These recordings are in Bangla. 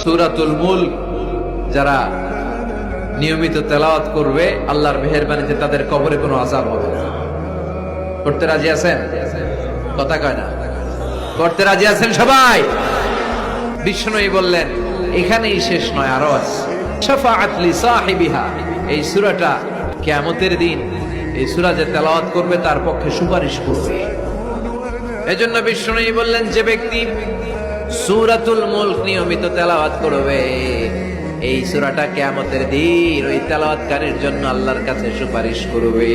সূরাতুল মুলক যারা নিয়মিত তেলাওয়াত করবে আল্লাহর মেহেরবানিতে তাদের কবরে কোনো আযাব হবে না। করতে রাজি আছেন? কথা কয় না। করতে রাজি আছেন সবাই? বিষ্ণুই বললেন এখানেই শেষ নয়, আরো আছে। শাফাআত লি সাহিবিহা, এই সূরাটা কিয়ামতের দিন এই সূরা যে তেলাওয়াত করবে তার পক্ষে সুপারিশ করবে। এজন্য বিষ্ণুই বললেন যে ব্যক্তি সূরাতুল মুলক নিয়মিত তেলাওয়াত করবে এই সূরাটা কিয়ামতের দিন ওই তেলাওয়াতকারীর জন্য আল্লাহর কাছে সুপারিশ করবে।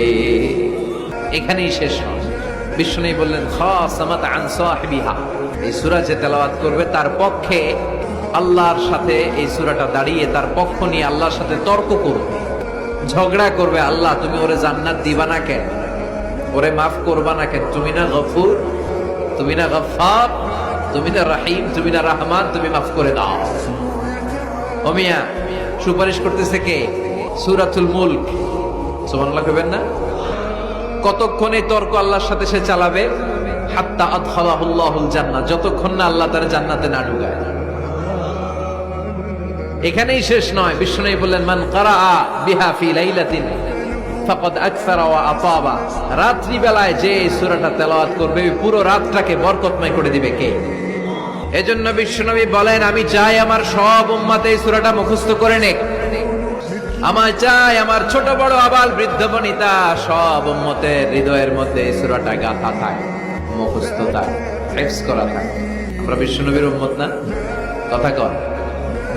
এখানেই শেষ নয়। বিষ্ণুই বললেন খাসামাত আন সাহিবিহা, এই সূরা যে তেলাওয়াত করবে তার পক্ষে আল্লাহর সাথে এই সূরাটা দাঁড়িয়ে তার পক্ষ নিয়ে আল্লাহর সাথে তর্ক করবে, ঝগড়া করবে। আল্লাহ তুমি ওরে জান্নাত দিবা না কেন, ওরে মাফ করবা না কেন? তুমি না গফুর, তুমি না গফফার, তুমি না রহিম, তুমি না রহমান, তুমি মাফ করে দাও। ও মিয়া, সুপারিশ করতেছে কে? সূরাতুল মুলক। সুবহানাল্লাহ কইবেন না? কতক্ষণ এই তর্ক আল্লাহর সাথে সে চালাবে? হাত্তা আদখালাহুল্লাহুল জান্নাহ, যতক্ষণ না আল্লাহ তার জান্নাতে না ঢুকায়। এখানেই শেষ নয়। বিষ্ণু বললেন মান কারাআ বিহা ফি লাইলাতিন ফাকাদ আকসারা ওয়া আতাবা, রাত্রি বেলায় যে সূরাটা তেলাওয়াত করবে পুরো রাতটাকে বরকতময় করে দিবে কে? এজন্য বিশ্বনবী বলেন আমি চাই আমার সব উম্মত এই সূরাটা মুখস্থ করে নেক। আমার চাই আমার ছোট বড় আবাল বৃদ্ধ বনিতা সব উম্মতের হৃদয়ের মধ্যে এই সূরাটা গাঁথা থাক, মুখস্থ থাক, হিফজ করা থাক। আমরা বিশ্বনবীর উম্মত না? কথা কর।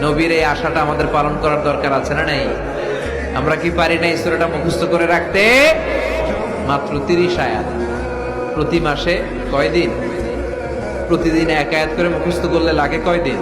নবীর এই আশাটা আমাদের পালন করার দরকার আছে না নাই? আমরা কি পারি না এই সূরাটা মুখস্থ করে রাখতে? মাত্র 30 আয়াত, প্রতি মাসে কয়দিন? প্রতিদিন এক আয়াত করে মুখস্থ করলে লাগে কয়দিন?